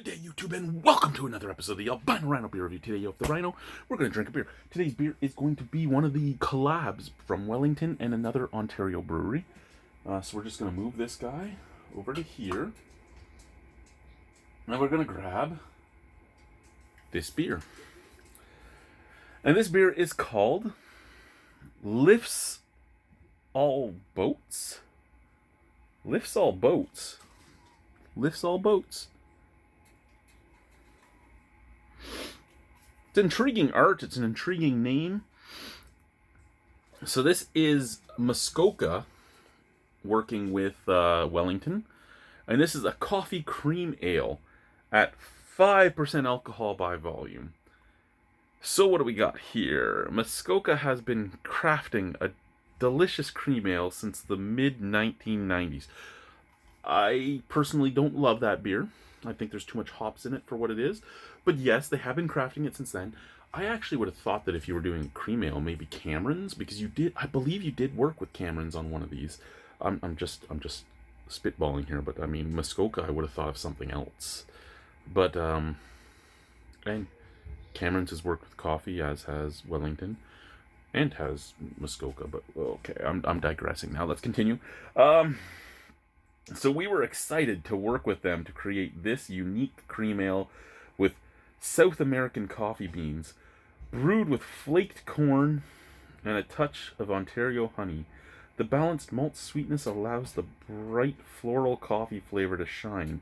Good day, YouTube, and welcome to another episode of the Albino Rhino beer review. Today, of the Rhino, we're going to drink a beer. Today's beer is going to be one of the collabs from Wellington and another Ontario brewery. So we're just going to move this guy over to here. And we're going to grab this beer. And this beer is called Lifts All Boats. Lifts All Boats. Lifts All Boats. It's intriguing art. It's an intriguing name. So this is Muskoka working with Wellington. And this is a coffee cream ale at 5% alcohol by volume. So what do we got here? Muskoka has been crafting a delicious cream ale since the mid-1990s. I personally don't love that beer. I think there's too much hops in it for what it is. But yes, they have been crafting it since then. I actually would have thought that if you were doing cream ale, maybe Cameron's, because you did. I believe you did work with Cameron's on one of these. I'm just spitballing here, but I mean Muskoka. I would have thought of something else. But and Cameron's has worked with coffee, as has Wellington, and has Muskoka. But okay, I'm digressing now. Let's continue. So we were excited to work with them to create this unique cream ale with South American coffee beans, brewed with flaked corn and a touch of Ontario honey. The balanced malt sweetness allows the bright floral coffee flavor to shine.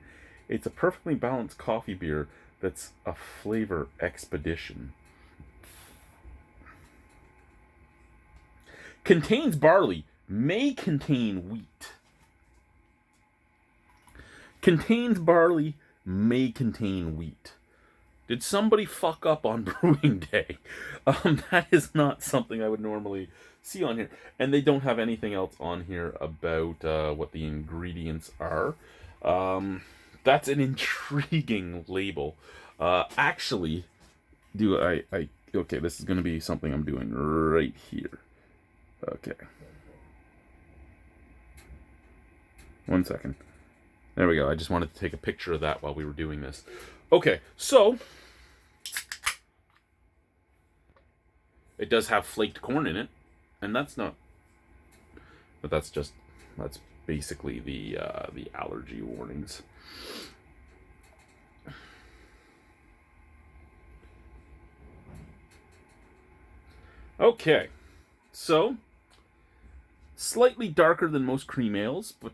It's a perfectly balanced coffee beer that's a flavor expedition. Contains barley, may contain wheat. Contains barley, may contain wheat. Did somebody fuck up on brewing day? That is not something I would normally see on here. And they don't have anything else on here about what the ingredients are. That's an intriguing label. Actually, okay, this is going to be something I'm doing right here. Okay. 1 second. There we go. I just wanted to take a picture of that while we were doing this. Okay, so it does have flaked corn in it, and that's not. But that's basically the allergy warnings. Okay, so slightly darker than most cream ales, but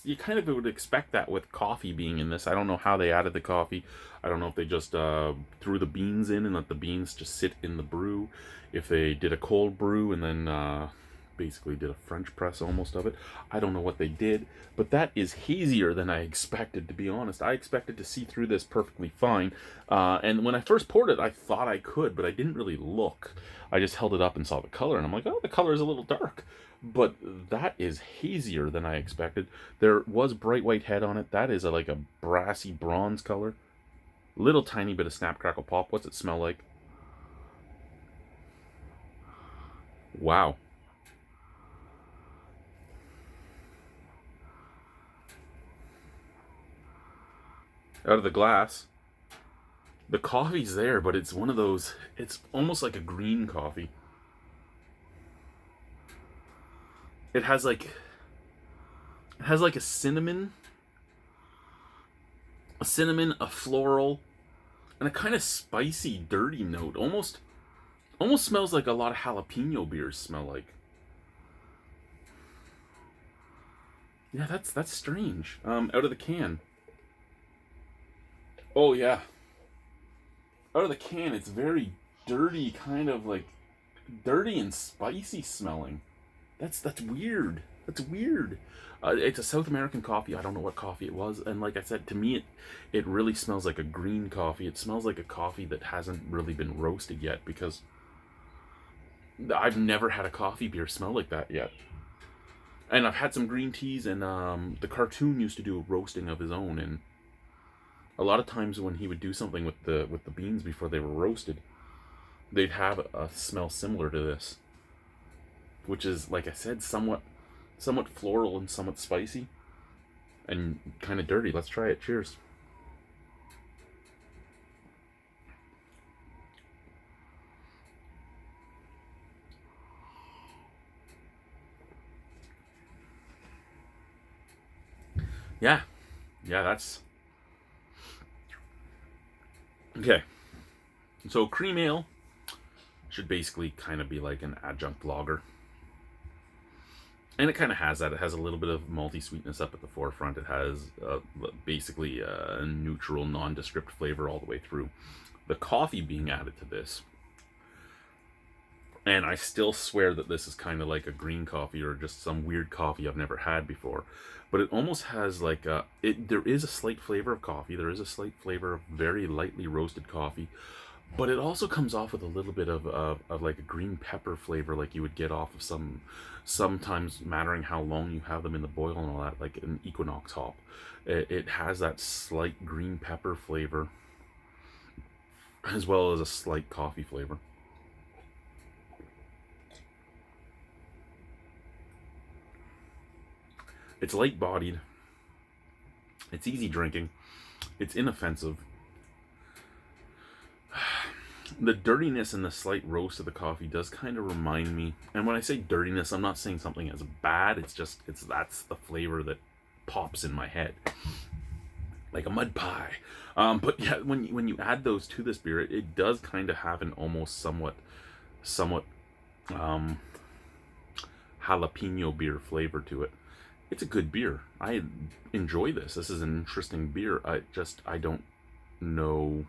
you kind of would expect that with coffee being in this. I don't know how they added the coffee. I don't know if they just threw the beans in and let the beans just sit in the brew. If they did a cold brew and then basically did a French press almost of it. I don't know what they did, but that is hazier than I expected, to be honest. I expected to see through this perfectly fine. And when I first poured it, I thought I could, but I didn't really look. I just held it up and saw the color, and I'm like, oh, the color is a little dark. But that is hazier than I expected. There was bright white head on it. That is like a brassy bronze color. Little tiny bit of snap, crackle, pop. What's it smell like? Wow. Out of the glass. The coffee's there, but it's one of those, it's almost like a green coffee. It has like a cinnamon, a floral, and a kind of spicy, dirty note. Almost smells like a lot of jalapeno beers smell like. Yeah, that's strange. Out of the can. Oh yeah. Out of the can, it's very dirty, kind of like dirty and spicy smelling. That's weird. That's weird. It's a South American coffee. I don't know what coffee it was. And like I said, to me, it really smells like a green coffee. It smells like a coffee that hasn't really been roasted yet, because I've never had a coffee beer smell like that yet. And I've had some green teas, and the cartoon used to do a roasting of his own. And a lot of times when he would do something with the beans before they were roasted, they'd have a smell similar to this, which is, like I said, somewhat floral and somewhat spicy and kind of dirty. Let's try it. Cheers. Yeah. Yeah, that's... Okay. So cream ale should basically kind of be like an adjunct lager. And it kind of has that. It has a little bit of malty sweetness up at the forefront. It has basically a neutral, nondescript flavor all the way through. The coffee being added to this, and I still swear that this is kind of like a green coffee or just some weird coffee I've never had before. But it almost has like a... There is a slight flavor of coffee. There is a slight flavor of very lightly roasted coffee. But it also comes off with a little bit of like a green pepper flavor, like you would get off of sometimes mattering how long you have them in the boil and all that, like an Equinox hop. It has that slight green pepper flavor as well as a slight coffee flavor. It's light bodied. It's easy drinking. It's inoffensive. The dirtiness and the slight roast of the coffee does kind of remind me, and when I say dirtiness, I'm not saying something as bad, that's the flavor that pops in my head, like a mud pie. But yeah, when you add those to this beer, it does kind of have an almost somewhat um, jalapeno beer flavor to it. It's a good beer. I enjoy this. This is an interesting beer. I don't know.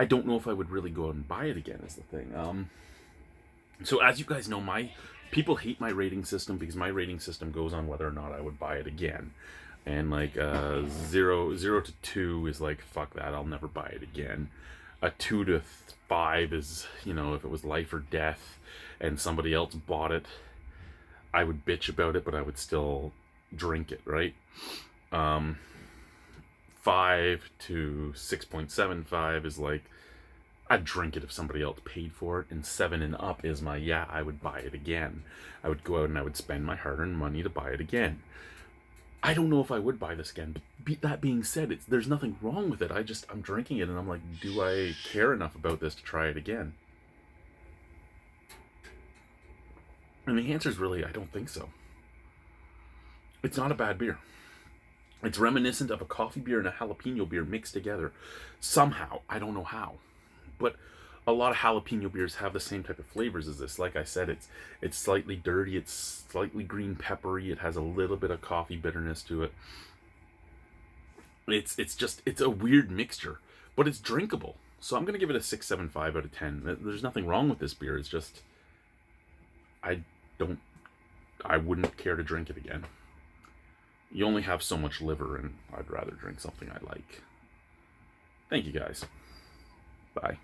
I don't know if I would really go out and buy it again, is the thing. So as you guys know, my people hate my rating system because my rating system goes on whether or not I would buy it again. And like 0 to 2 is like, fuck that, I'll never buy it again. A 2 to 5 is, if it was life or death and somebody else bought it, I would bitch about it, but I would still drink it, right? 5 to 6.75 is like, I'd drink it if somebody else paid for it. And 7 and up is my, yeah, I would buy it again. I would go out and I would spend my hard-earned money to buy it again. I don't know if I would buy this again, but that being said, there's nothing wrong with it. I'm drinking it and I'm like, do I care enough about this to try it again? And the answer is really, I don't think so. It's not a bad beer. It's reminiscent of a coffee beer and a jalapeno beer mixed together. Somehow, I don't know how. But a lot of jalapeno beers have the same type of flavors as this. Like I said, it's slightly dirty, it's slightly green peppery, it has a little bit of coffee bitterness to it. It's a weird mixture, but it's drinkable. So I'm gonna give it a 6.75 out of 10. There's nothing wrong with this beer. It's just I don't I wouldn't care to drink it again. You only have so much liver, and I'd rather drink something I like. Thank you guys. Bye.